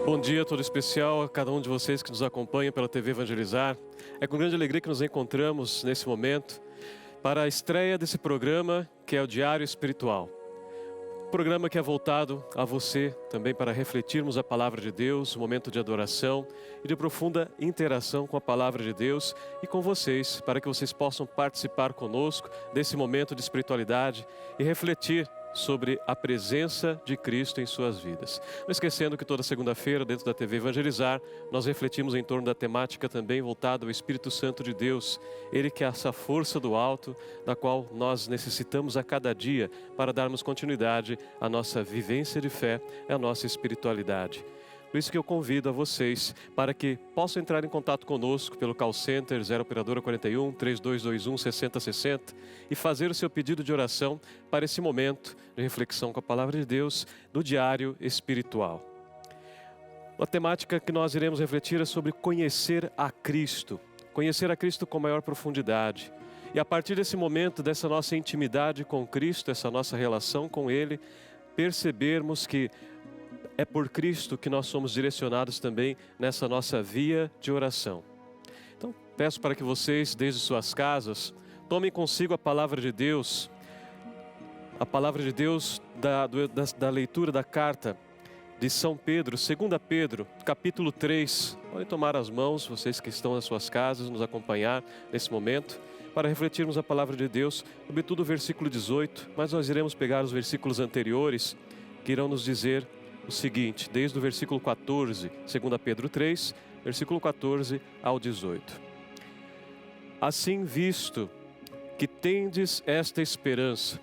Bom dia todo especial a cada um de vocês que nos acompanha pela TV Evangelizar. É com grande alegria que nos encontramos nesse momento para a estreia desse programa que é o Diário Espiritual. Programa que é voltado a você também para refletirmos a Palavra de Deus, um momento de adoração e de profunda interação com a Palavra de Deus e com vocês, para que vocês possam participar conosco desse momento de espiritualidade e refletir sobre a presença de Cristo em suas vidas. Não esquecendo que toda segunda-feira, dentro da TV Evangelizar, nós refletimos em torno da temática também voltada ao Espírito Santo de Deus. Ele que é essa força do alto, da qual nós necessitamos a cada dia para darmos continuidade à nossa vivência de fé e à nossa espiritualidade. Por isso que eu convido a vocês para que possam entrar em contato conosco pelo call center 0 operadora 41 3221 6060 e fazer o seu pedido de oração para esse momento de reflexão com a Palavra de Deus do Diário Espiritual. A temática que nós iremos refletir é sobre conhecer a Cristo com maior profundidade. E a partir desse momento, dessa nossa intimidade com Cristo, essa nossa relação com Ele, percebermos que é por Cristo que nós somos direcionados também nessa nossa via de oração. Então, peço para que vocês, desde suas casas, tomem consigo a Palavra de Deus da leitura da carta de São Pedro, 2 Pedro, capítulo 3. Podem tomar as mãos, vocês que estão nas suas casas, nos acompanhar nesse momento, para refletirmos a Palavra de Deus, sobretudo o versículo 18, mas nós iremos pegar os versículos anteriores, que irão nos dizer o seguinte, desde o versículo 14, 2 Pedro 3, versículo 14 ao 18. Assim, visto que tendes esta esperança,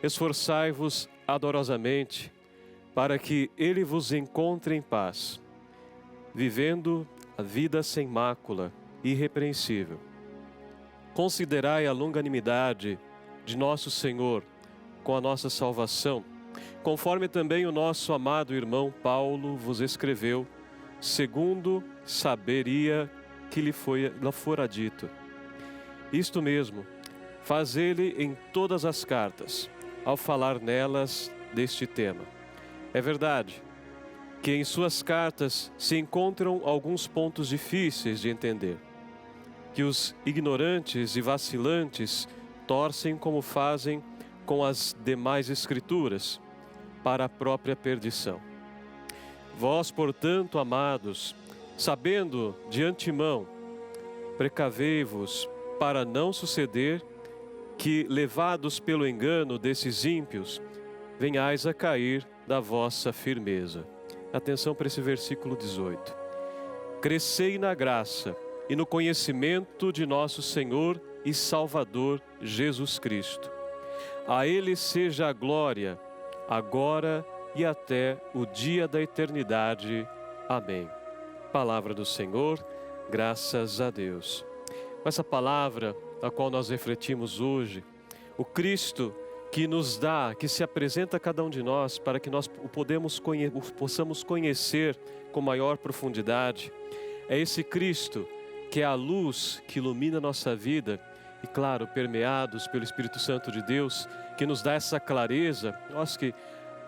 esforçai-vos ardorosamente para que Ele vos encontre em paz, vivendo a vida sem mácula e irrepreensível. Considerai a longanimidade de nosso Senhor com a nossa salvação, conforme também o nosso amado irmão Paulo vos escreveu, segundo saberia que lhe fora dito. Isto mesmo, faz ele em todas as cartas, ao falar nelas deste tema. É verdade que em suas cartas se encontram alguns pontos difíceis de entender, que os ignorantes e vacilantes torcem como fazem com as demais escrituras, para a própria perdição. Vós, portanto, amados, sabendo de antemão, precavei-vos para não suceder que, levados pelo engano desses ímpios, venhais a cair da vossa firmeza. Atenção para esse versículo 18. Crescei na graça e no conhecimento de nosso Senhor e Salvador Jesus Cristo. A Ele seja a glória, agora e até o dia da eternidade. Amém. Palavra do Senhor, graças a Deus. Com essa palavra, a qual nós refletimos hoje, o Cristo que nos dá, que se apresenta a cada um de nós, para que nós o possamos conhecer com maior profundidade, é esse Cristo que é a luz que ilumina a nossa vida, e claro, permeados pelo Espírito Santo de Deus, que nos dá essa clareza. Nós que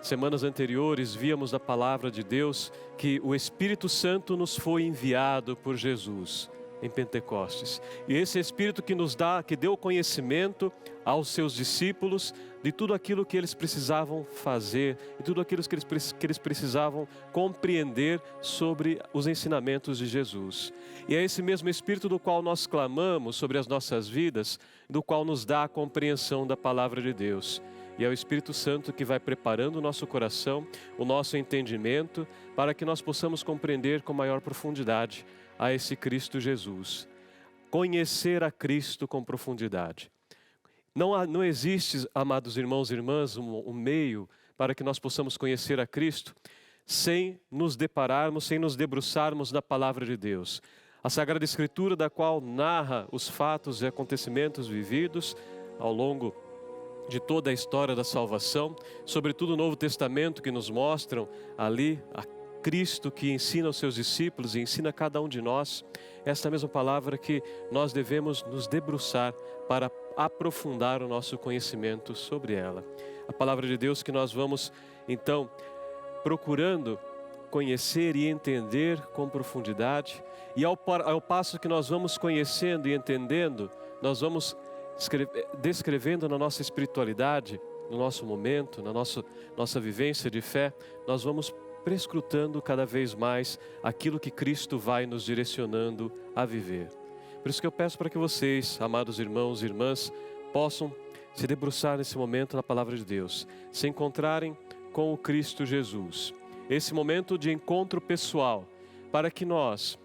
semanas anteriores víamos da palavra de Deus que o Espírito Santo nos foi enviado por Jesus em Pentecostes. E esse Espírito que nos dá, que deu conhecimento aos seus discípulos de tudo aquilo que eles precisavam fazer e tudo aquilo que eles precisavam compreender sobre os ensinamentos de Jesus. E é esse mesmo Espírito do qual nós clamamos sobre as nossas vidas, do qual nos dá a compreensão da palavra de Deus. E é o Espírito Santo que vai preparando o nosso coração, o nosso entendimento, para que nós possamos compreender com maior profundidade a esse Cristo Jesus. Conhecer a Cristo com profundidade. Não existe, amados irmãos e irmãs, um meio para que nós possamos conhecer a Cristo sem nos depararmos, sem nos debruçarmos na palavra de Deus. A Sagrada Escritura, da qual narra os fatos e acontecimentos vividos ao longo de toda a história da salvação, sobretudo o Novo Testamento, que nos mostram ali a Cristo que ensina aos seus discípulos e ensina a cada um de nós, esta mesma palavra que nós devemos nos debruçar para aprofundar o nosso conhecimento sobre ela. A palavra de Deus que nós vamos, então, procurando conhecer e entender com profundidade. E ao passo que nós vamos conhecendo e entendendo, nós vamos descrevendo na nossa espiritualidade, no nosso momento, na nossa vivência de fé, nós vamos prescrutando cada vez mais aquilo que Cristo vai nos direcionando a viver. Por isso que eu peço para que vocês, amados irmãos e irmãs, possam se debruçar nesse momento na Palavra de Deus, se encontrarem com o Cristo Jesus. Esse momento de encontro pessoal, para que nós,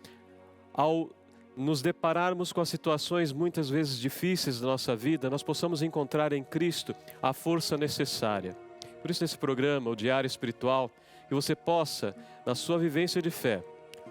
ao nos depararmos com as situações muitas vezes difíceis da nossa vida, nós possamos encontrar em Cristo a força necessária. Por isso, nesse programa, o Diário Espiritual, que você possa, na sua vivência de fé,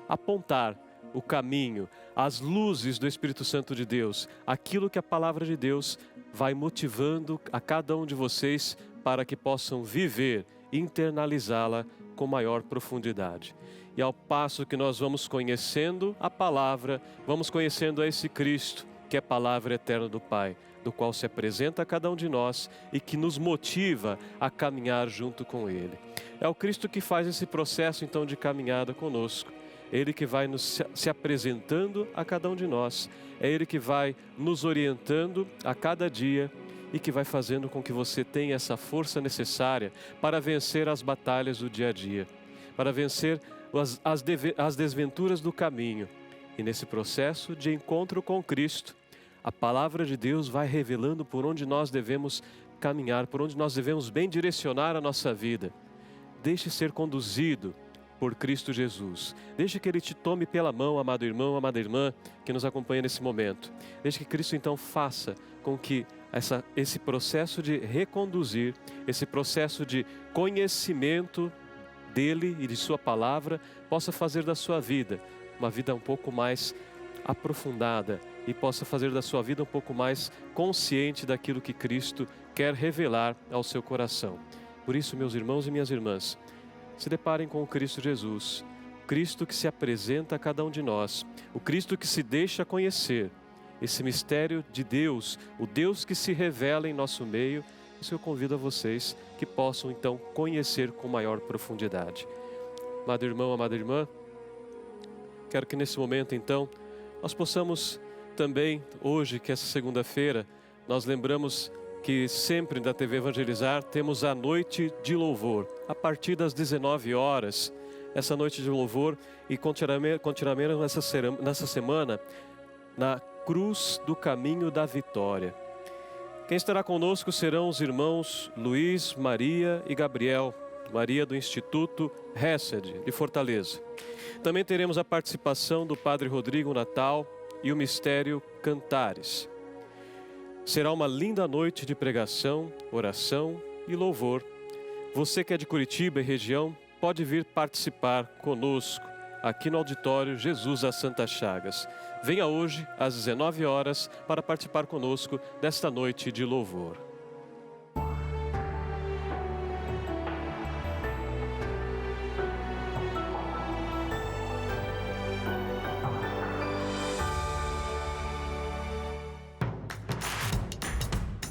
apontar o caminho, as luzes do Espírito Santo de Deus, aquilo que a Palavra de Deus vai motivando a cada um de vocês para que possam viver e internalizá-la com maior profundidade. E ao passo que nós vamos conhecendo a Palavra, vamos conhecendo a esse Cristo, que é a Palavra eterna do Pai, do qual se apresenta a cada um de nós e que nos motiva a caminhar junto com Ele. É o Cristo que faz esse processo então de caminhada conosco. Ele que vai se apresentando a cada um de nós. É Ele que vai nos orientando a cada dia e que vai fazendo com que você tenha essa força necessária para vencer as batalhas do dia a dia, para vencer as desventuras do caminho. E nesse processo de encontro com Cristo, a Palavra de Deus vai revelando por onde nós devemos caminhar, por onde nós devemos bem direcionar a nossa vida. Deixe ser conduzido por Cristo Jesus. Deixe que Ele te tome pela mão, amado irmão, amada irmã, que nos acompanha nesse momento. Deixe que Cristo então faça com que esse processo de reconduzir, esse processo de conhecimento dEle e de Sua Palavra, possa fazer da sua vida uma vida um pouco mais aprofundada e possa fazer da sua vida um pouco mais consciente daquilo que Cristo quer revelar ao seu coração. Por isso, meus irmãos e minhas irmãs, se deparem com o Cristo Jesus, Cristo que se apresenta a cada um de nós, o Cristo que se deixa conhecer, esse mistério de Deus, o Deus que se revela em nosso meio. Isso eu convido a vocês que possam então conhecer com maior profundidade. Amado irmão, amada irmã, quero que nesse momento então nós possamos também, hoje que é essa segunda-feira, nós lembramos que sempre da TV Evangelizar temos a noite de louvor, a partir das 19 horas, essa noite de louvor, e continuaremos nessa semana na Cruz do Caminho da Vitória. Quem estará conosco serão os irmãos Luiz, Maria e Gabriel, Maria do Instituto Hesed, de Fortaleza. Também teremos a participação do Padre Rodrigo Natal e o Mistério Cantares. Será uma linda noite de pregação, oração e louvor. Você que é de Curitiba e região, pode vir participar conosco aqui no auditório Jesus das Santas Chagas. Venha hoje às 19 horas para participar conosco desta noite de louvor.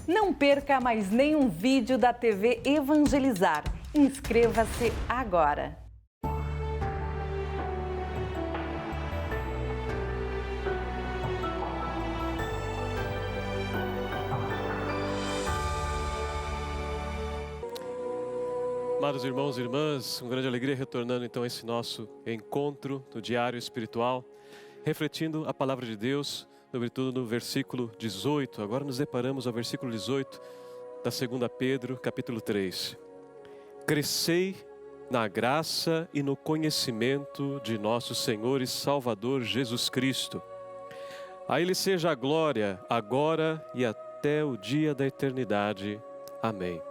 Não perca mais nenhum vídeo da TV Evangelizar. Inscreva-se agora. Amados irmãos e irmãs, com grande alegria retornando então a esse nosso encontro do Diário Espiritual, refletindo a Palavra de Deus, sobretudo no versículo 18. Agora nos deparamos ao versículo 18 da 2 Pedro, capítulo 3. Crescei na graça e no conhecimento de nosso Senhor e Salvador Jesus Cristo. A Ele seja a glória, agora e até o dia da eternidade. Amém.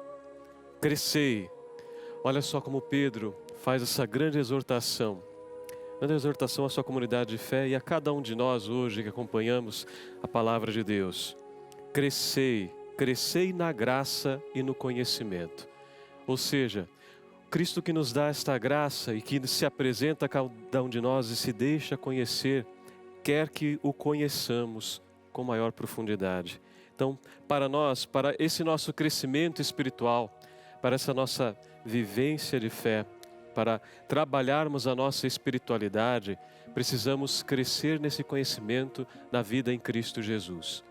Crescei. Olha só como Pedro faz essa grande exortação à sua comunidade de fé e a cada um de nós hoje que acompanhamos a Palavra de Deus. Crescei na graça e no conhecimento. Ou seja, Cristo que nos dá esta graça e que se apresenta a cada um de nós e se deixa conhecer, quer que o conheçamos com maior profundidade. Então, para nós, para esse nosso crescimento espiritual, para essa nossa vivência de fé, para trabalharmos a nossa espiritualidade, precisamos crescer nesse conhecimento na vida em Cristo Jesus.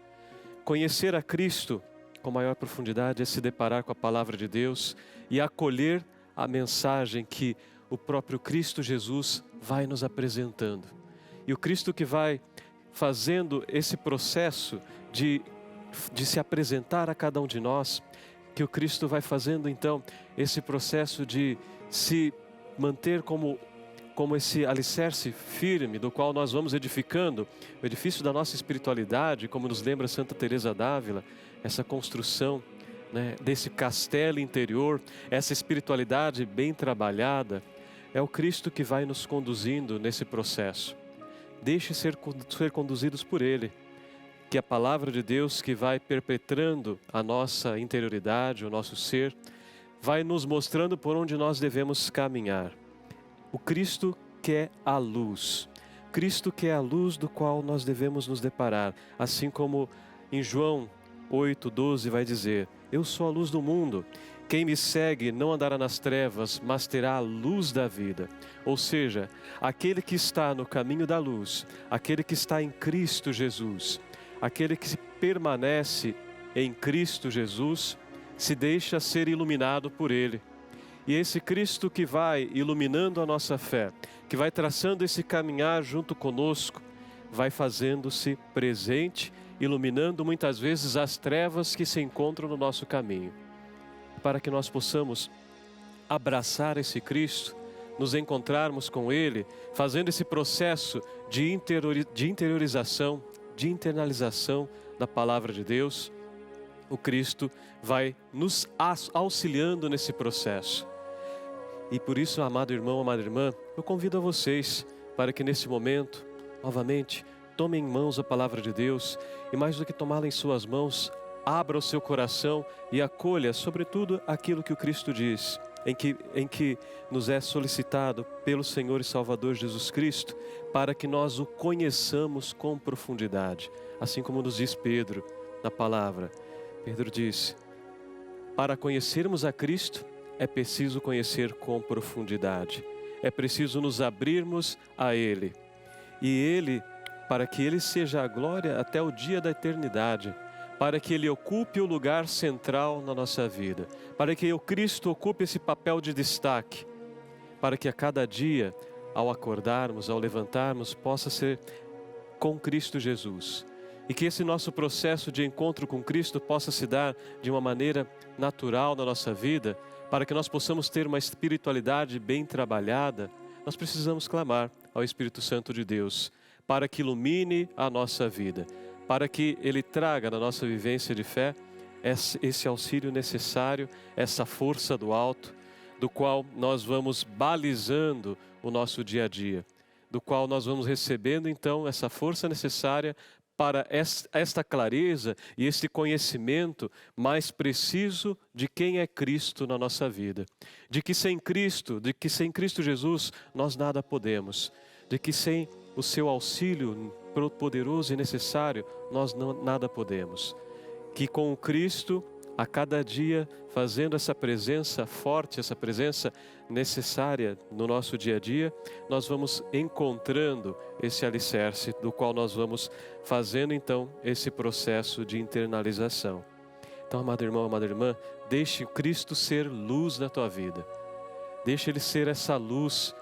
Conhecer a Cristo com maior profundidade é se deparar com a palavra de Deus e acolher a mensagem que o próprio Cristo Jesus vai nos apresentando. E o Cristo que vai fazendo esse processo de se apresentar a cada um de nós, que o Cristo vai fazendo então esse processo de se manter como esse alicerce firme do qual nós vamos edificando o edifício da nossa espiritualidade, como nos lembra Santa Teresa d'Ávila, essa construção, né, desse castelo interior, essa espiritualidade bem trabalhada. É o Cristo que vai nos conduzindo nesse processo. Deixe ser conduzidos por Ele, que a palavra de Deus que vai perpetrando a nossa interioridade, o nosso ser, vai nos mostrando por onde nós devemos caminhar. O Cristo que é a luz, Cristo que é a luz do qual nós devemos nos deparar, assim como em João 8:12 vai dizer: eu sou a luz do mundo, quem me segue não andará nas trevas, mas terá a luz da vida. Ou seja, aquele que está no caminho da luz, aquele que está em Cristo Jesus, aquele que permanece em Cristo Jesus, se deixa ser iluminado por Ele. E esse Cristo que vai iluminando a nossa fé, que vai traçando esse caminhar junto conosco, vai fazendo-se presente, iluminando muitas vezes as trevas que se encontram no nosso caminho. Para que nós possamos abraçar esse Cristo, nos encontrarmos com Ele, fazendo esse processo de interiorização, de internalização da palavra de Deus, o Cristo vai nos auxiliando nesse processo. E por isso, amado irmão, amada irmã, eu convido a vocês para que nesse momento, novamente, tomem em mãos a palavra de Deus e mais do que tomá-la em suas mãos, abra o seu coração e acolha, sobretudo, aquilo que o Cristo diz, em que nos é solicitado pelo Senhor e Salvador Jesus Cristo, para que nós o conheçamos com profundidade, assim como nos diz Pedro na palavra. Pedro disse: para conhecermos a Cristo, é preciso conhecer com profundidade. É preciso nos abrirmos a Ele. E Ele, para que Ele seja a glória até o dia da eternidade, para que Ele ocupe o lugar central na nossa vida, para que o Cristo ocupe esse papel de destaque, para que a cada dia, ao acordarmos, ao levantarmos, possa ser com Cristo Jesus. E que esse nosso processo de encontro com Cristo possa se dar de uma maneira natural na nossa vida, para que nós possamos ter uma espiritualidade bem trabalhada. Nós precisamos clamar ao Espírito Santo de Deus, para que ilumine a nossa vida, para que Ele traga na nossa vivência de fé esse auxílio necessário, essa força do alto, do qual nós vamos balizando o nosso dia a dia, do qual nós vamos recebendo então essa força necessária para esta clareza e este conhecimento mais preciso de quem é Cristo na nossa vida. De que sem Cristo Jesus, nós nada podemos. De que sem o seu auxílio poderoso e necessário, nós nada podemos. Que com o Cristo, a cada dia, fazendo essa presença forte, essa presença necessária no nosso dia a dia, nós vamos encontrando esse alicerce do qual nós vamos fazendo então esse processo de internalização. Então, amado irmão, amada irmã, deixe Cristo ser luz na tua vida. Deixe Ele ser essa luz,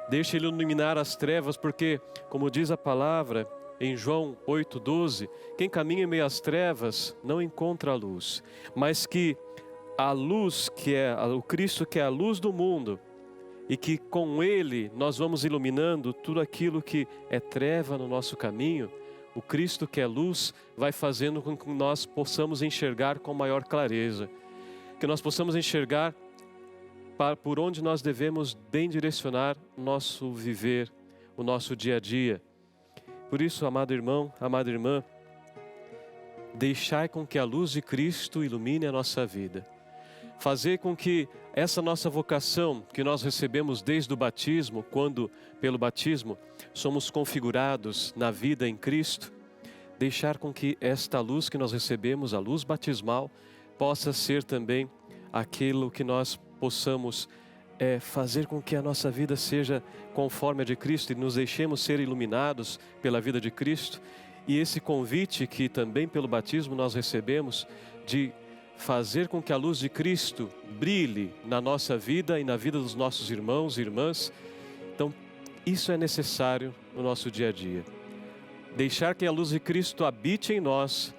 deixe Ele iluminar as trevas, porque, como diz a palavra em João 8:12, quem caminha em meio às trevas não encontra a luz, mas que a luz que é o Cristo, que é a luz do mundo, e que com Ele nós vamos iluminando tudo aquilo que é treva no nosso caminho, o Cristo que é luz vai fazendo com que nós possamos enxergar com maior clareza, que nós possamos enxergar por onde nós devemos bem direcionar o nosso viver, o nosso dia a dia. Por isso, amado irmão, amada irmã, deixai com que a luz de Cristo ilumine a nossa vida. Fazer com que essa nossa vocação que nós recebemos desde o batismo, quando pelo batismo somos configurados na vida em Cristo, deixar com que esta luz que nós recebemos, a luz batismal, possa ser também aquilo que nós possamos fazer com que a nossa vida seja conforme a de Cristo e nos deixemos ser iluminados pela vida de Cristo. E esse convite que também pelo batismo nós recebemos de fazer com que a luz de Cristo brilhe na nossa vida e na vida dos nossos irmãos e irmãs. Então, isso é necessário no nosso dia a dia. Deixar que a luz de Cristo habite em nós,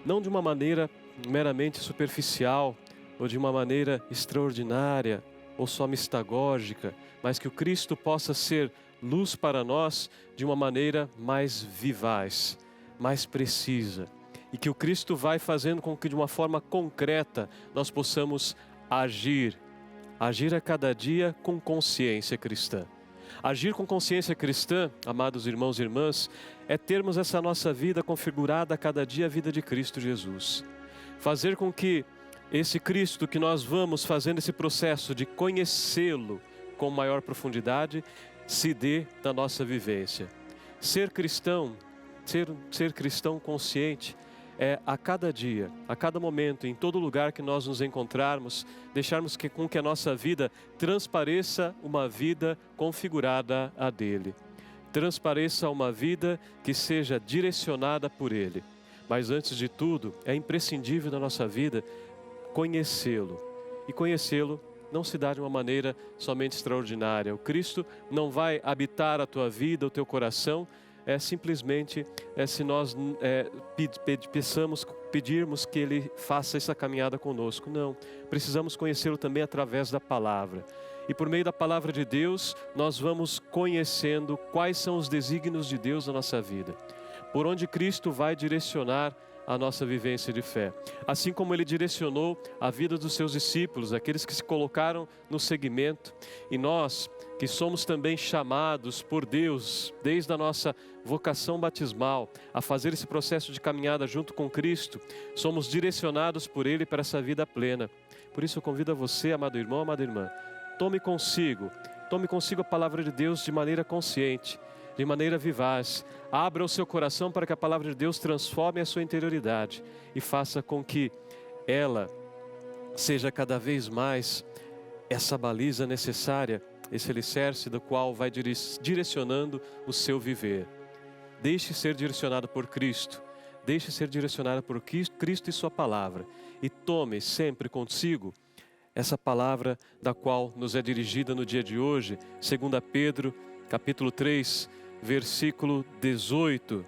não de uma maneira meramente superficial ou de uma maneira extraordinária ou só mistagógica, mas que o Cristo possa ser luz para nós de uma maneira mais vivaz, mais precisa. E que o Cristo vai fazendo com que de uma forma concreta nós possamos agir a cada dia com consciência cristã. Agir com consciência cristã, amados irmãos e irmãs, é termos essa nossa vida configurada a cada dia a vida de Cristo Jesus. Fazer com que esse Cristo que nós vamos fazendo esse processo de conhecê-lo com maior profundidade, se dê na nossa vivência. Ser cristão consciente, é a cada dia, a cada momento, em todo lugar que nós nos encontrarmos, deixarmos com que a nossa vida transpareça uma vida configurada a dele. Transpareça uma vida que seja direcionada por ele. Mas antes de tudo, é imprescindível na nossa vida conhecê-lo. E conhecê-lo não se dá de uma maneira somente extraordinária. O Cristo não vai habitar a tua vida, o teu coração, simplesmente se nós pedirmos que Ele faça essa caminhada conosco. Não, precisamos conhecê-lo também através da palavra. E por meio da palavra de Deus, nós vamos conhecendo quais são os desígnios de Deus na nossa vida. Por onde Cristo vai direcionar a nossa vivência de fé. Assim como Ele direcionou a vida dos seus discípulos, aqueles que se colocaram no seguimento. E nós, que somos também chamados por Deus, desde a nossa vocação batismal, a fazer esse processo de caminhada junto com Cristo, somos direcionados por Ele para essa vida plena. Por isso eu convido a você, amado irmão, amada irmã, tome consigo a palavra de Deus de maneira consciente, de maneira vivaz. Abra o seu coração para que a palavra de Deus transforme a sua interioridade e faça com que ela seja cada vez mais essa baliza necessária, esse alicerce do qual vai direcionando o seu viver. Deixe ser direcionado por Cristo. Deixe ser direcionado por Cristo e sua palavra. E tome sempre consigo essa palavra da qual nos é dirigida no dia de hoje, 2 Pedro, capítulo 3, versículo 18.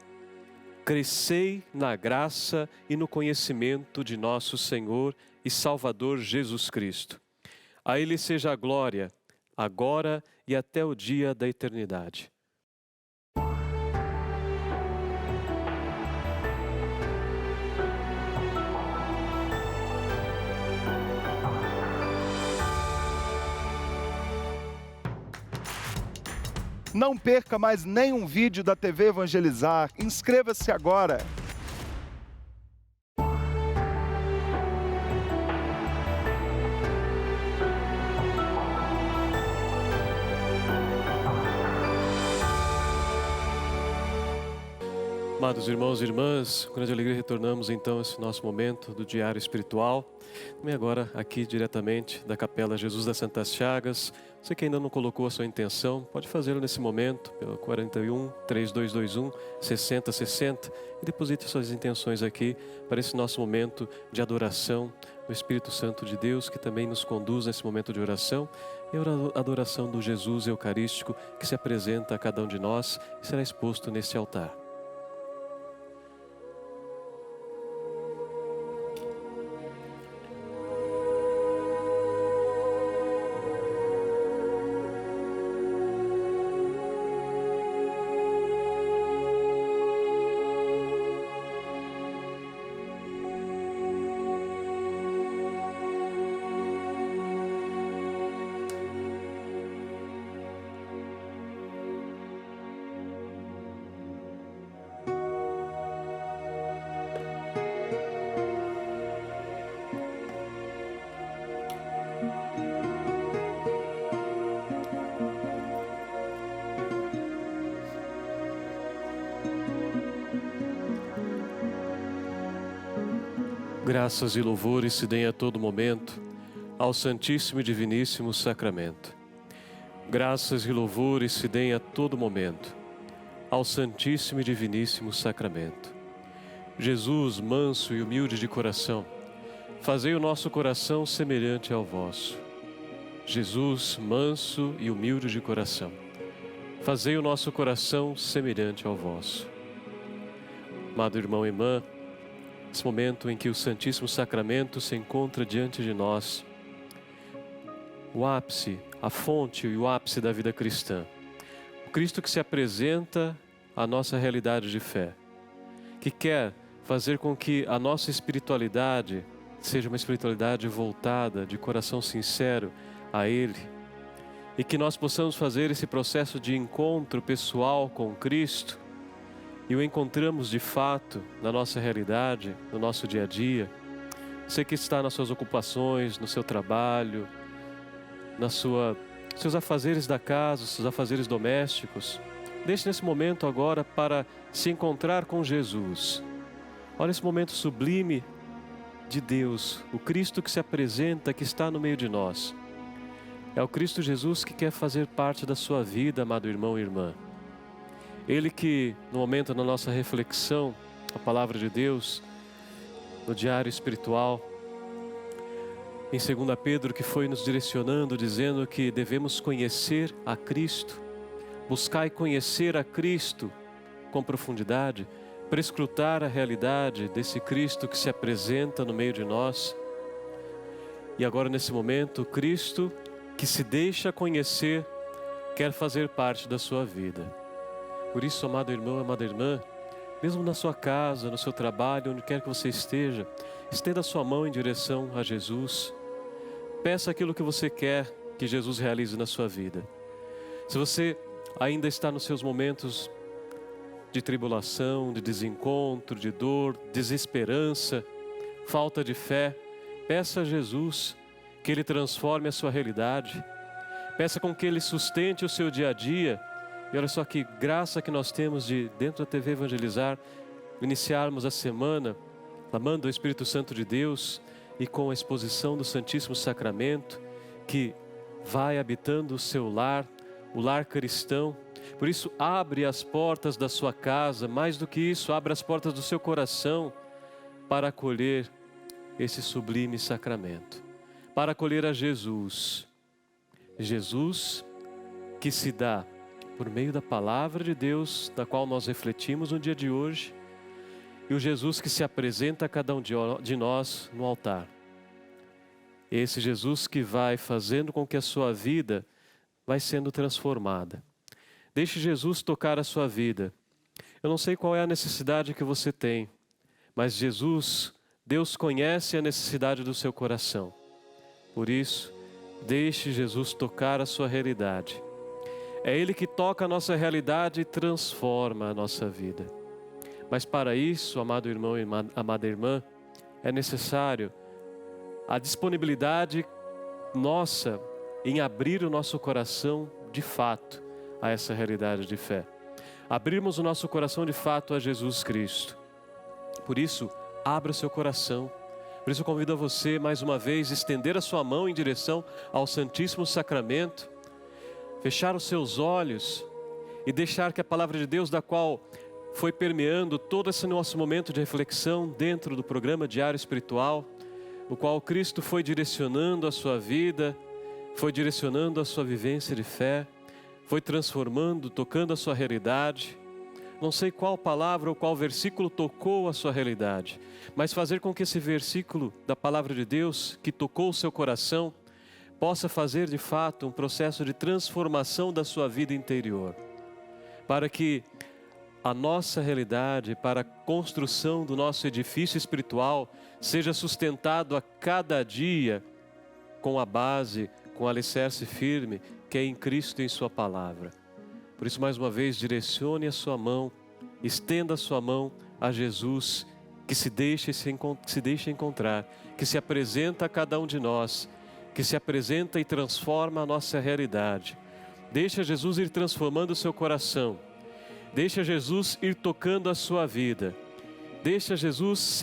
Crescei na graça e no conhecimento de nosso Senhor e Salvador Jesus Cristo. A Ele seja a glória, agora e até o dia da eternidade. Não perca mais nenhum vídeo da TV Evangelizar. Inscreva-se agora. Amados irmãos e irmãs, com grande alegria retornamos então a esse nosso momento do Diário Espiritual. Também agora aqui diretamente da Capela Jesus das Santas Chagas. Você que ainda não colocou a sua intenção, pode fazê-lo nesse momento, pelo 41-3221-6060 e deposite suas intenções aqui para esse nosso momento de adoração do Espírito Santo de Deus, que também nos conduz nesse momento de oração e a adoração do Jesus Eucarístico que se apresenta a cada um de nós e será exposto neste altar. Graças e louvores se deem a todo momento ao Santíssimo e Diviníssimo Sacramento. Graças e louvores se deem a todo momento ao Santíssimo e Diviníssimo Sacramento. Jesus, manso e humilde de coração, fazei o nosso coração semelhante ao vosso. Jesus, manso e humilde de coração, fazei o nosso coração semelhante ao vosso. Amado irmão e irmã, nesse momento em que o Santíssimo Sacramento se encontra diante de nós, o ápice, a fonte e o ápice da vida cristã, o Cristo que se apresenta à nossa realidade de fé, que quer fazer com que a nossa espiritualidade seja uma espiritualidade voltada, de coração sincero a Ele, e que nós possamos fazer esse processo de encontro pessoal com Cristo, e o encontramos de fato na nossa realidade, no nosso dia a dia. Você que está nas suas ocupações, no seu trabalho, seus afazeres da casa, seus afazeres domésticos, deixe nesse momento agora para se encontrar com Jesus. Olha esse momento sublime de Deus, o Cristo que se apresenta, que está no meio de nós. É o Cristo Jesus que quer fazer parte da sua vida, amado irmão e irmã. Ele que, no momento da nossa reflexão, a palavra de Deus, no diário espiritual, em 2 Pedro, que foi nos direcionando, dizendo que devemos conhecer a Cristo, buscar e conhecer a Cristo com profundidade, prescrutar a realidade desse Cristo que se apresenta no meio de nós. E agora, nesse momento, o Cristo que se deixa conhecer, quer fazer parte da sua vida. Por isso, amado irmão, amada irmã, mesmo na sua casa, no seu trabalho, onde quer que você esteja, estenda a sua mão em direção a Jesus. Peça aquilo que você quer que Jesus realize na sua vida. Se você ainda está nos seus momentos de tribulação, de desencontro, de dor, desesperança, falta de fé, peça a Jesus que Ele transforme a sua realidade. Peça com que Ele sustente o seu dia a dia. E olha só que graça que nós temos de, dentro da TV Evangelizar, iniciarmos a semana clamando ao Espírito Santo de Deus e com a exposição do Santíssimo Sacramento, que vai habitando o seu lar, o lar cristão. Por isso, abre as portas da sua casa, mais do que isso, abre as portas do seu coração para acolher esse sublime sacramento, para acolher a Jesus. Jesus que se dá por meio da palavra de Deus, da qual nós refletimos no dia de hoje, e o Jesus que se apresenta a cada um de nós no altar. Esse Jesus que vai fazendo com que a sua vida vai sendo transformada. Deixe Jesus tocar a sua vida. Eu não sei qual é a necessidade que você tem, mas Jesus, Deus conhece a necessidade do seu coração. Por isso, deixe Jesus tocar a sua realidade. É Ele que toca a nossa realidade e transforma a nossa vida. Mas para isso, amado irmão e amada irmã, é necessário a disponibilidade nossa em abrir o nosso coração de fato a essa realidade de fé. Abrirmos o nosso coração de fato a Jesus Cristo. Por isso, abra o seu coração. Por isso eu convido a você, mais uma vez, estender a sua mão em direção ao Santíssimo Sacramento, fechar os seus olhos e deixar que a palavra de Deus, da qual foi permeando todo esse nosso momento de reflexão dentro do programa Diário Espiritual, o qual Cristo foi direcionando a sua vida, foi direcionando a sua vivência de fé, foi transformando, tocando a sua realidade. Não sei qual palavra ou qual versículo tocou a sua realidade, mas fazer com que esse versículo da palavra de Deus, que tocou o seu coração, possa fazer de fato um processo de transformação da sua vida interior, para que a nossa realidade, para a construção do nosso edifício espiritual, seja sustentado a cada dia com a base, com o alicerce firme, que é em Cristo e em sua palavra. Por isso, mais uma vez, direcione a sua mão, estenda a sua mão a Jesus, que se deixa encontrar, que se apresenta a cada um de nós, que se apresenta e transforma a nossa realidade. Deixa Jesus ir transformando o seu coração. Deixa Jesus ir tocando a sua vida. Deixa Jesus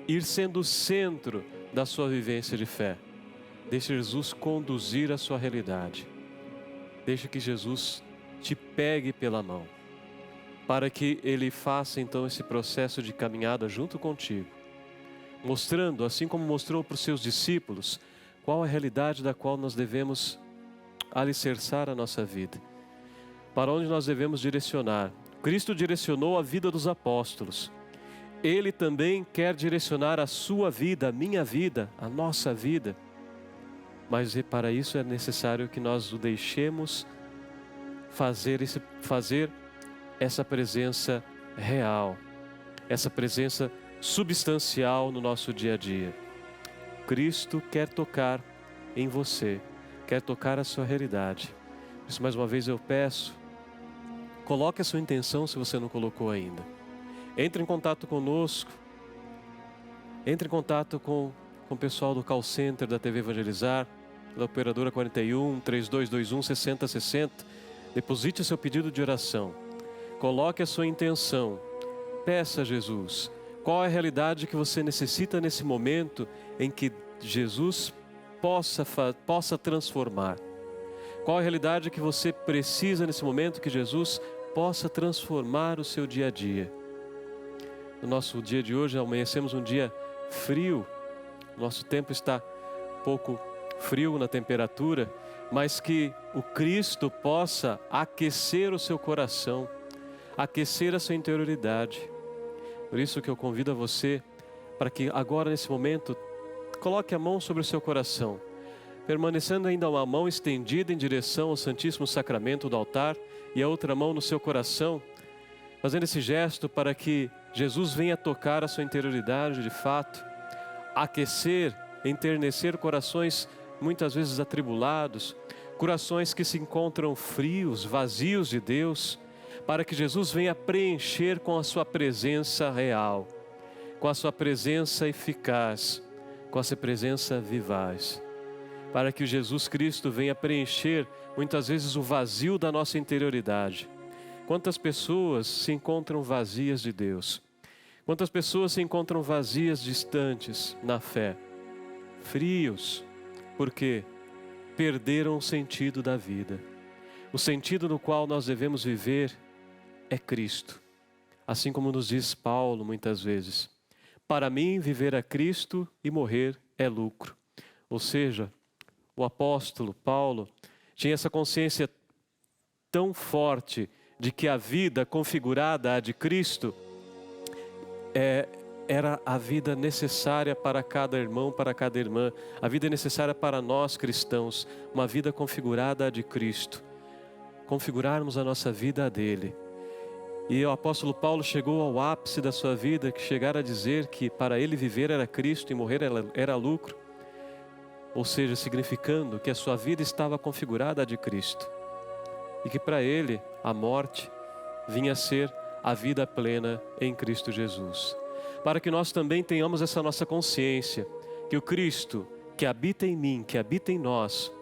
ir sendo o centro da sua vivência de fé. Deixe Jesus conduzir a sua realidade. Deixe que Jesus te pegue pela mão, para que Ele faça então esse processo de caminhada junto contigo, mostrando, assim como mostrou para os seus discípulos, qual a realidade da qual nós devemos alicerçar a nossa vida, para onde nós devemos direcionar. Cristo direcionou a vida dos apóstolos. Ele também quer direcionar a sua vida, a minha vida, a nossa vida. Mas para isso é necessário que nós o deixemos fazer essa presença real, essa presença substancial no nosso dia a dia. Cristo quer tocar em você, quer tocar a sua realidade. Por isso, mais uma vez eu peço, coloque a sua intenção se você não colocou ainda. Entre em contato conosco, entre em contato com o pessoal do call center da TV Evangelizar, da operadora 41 3221 6060. Deposite o seu pedido de oração. Coloque a sua intenção. Peça a Jesus qual é a realidade que você necessita nesse momento em que Jesus possa transformar. Qual é a realidade que você precisa nesse momento que Jesus possa transformar o seu dia a dia. No nosso dia de hoje, amanhecemos um dia frio. Nosso tempo está pouco frio na temperatura, mas que o Cristo possa aquecer o seu coração, aquecer a sua interioridade. Por isso que eu convido a você para que agora nesse momento coloque a mão sobre o seu coração, permanecendo ainda uma mão estendida em direção ao Santíssimo Sacramento do altar e a outra mão no seu coração, fazendo esse gesto para que Jesus venha tocar a sua interioridade de fato, aquecer, enternecer corações muitas vezes atribulados, corações que se encontram frios, vazios de Deus, para que Jesus venha preencher com a sua presença real, com a sua presença eficaz, com a sua presença vivaz, para que Jesus Cristo venha preencher muitas vezes o vazio da nossa interioridade. Quantas pessoas se encontram vazias de Deus? Quantas pessoas se encontram vazias, distantes na fé? Frios, porque perderam o sentido da vida. O sentido no qual nós devemos viver é Cristo. Assim como nos diz Paulo muitas vezes: para mim viver é Cristo e morrer é lucro. Ou seja, o apóstolo Paulo tinha essa consciência tão forte de que a vida configurada à de Cristo era a vida necessária para cada irmão, para cada irmã, a vida necessária para nós cristãos, uma vida configurada à de Cristo, configurarmos a nossa vida a dele. E o apóstolo Paulo chegou ao ápice da sua vida, que chegara a dizer que para ele viver era Cristo e morrer era lucro, ou seja, significando que a sua vida estava configurada à de Cristo, e que para ele a morte vinha a ser a vida plena em Cristo Jesus. Para que nós também tenhamos essa nossa consciência, que o Cristo que habita em mim, que habita em nós,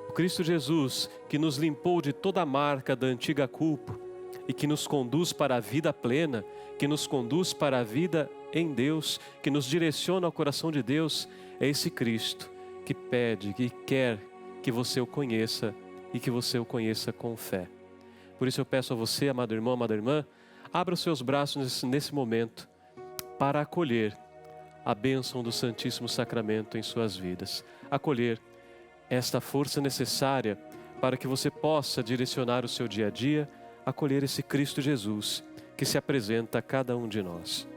o Cristo Jesus que nos limpou de toda a marca da antiga culpa e que nos conduz para a vida plena, que nos conduz para a vida em Deus, que nos direciona ao coração de Deus, é esse Cristo que pede, que quer que você o conheça e que você o conheça com fé. Por isso eu peço a você, amado irmão, amada irmã, abra os seus braços nesse momento para acolher a bênção do Santíssimo Sacramento em suas vidas. Acolher esta força necessária para que você possa direcionar o seu dia a dia, acolher esse Cristo Jesus que se apresenta a cada um de nós.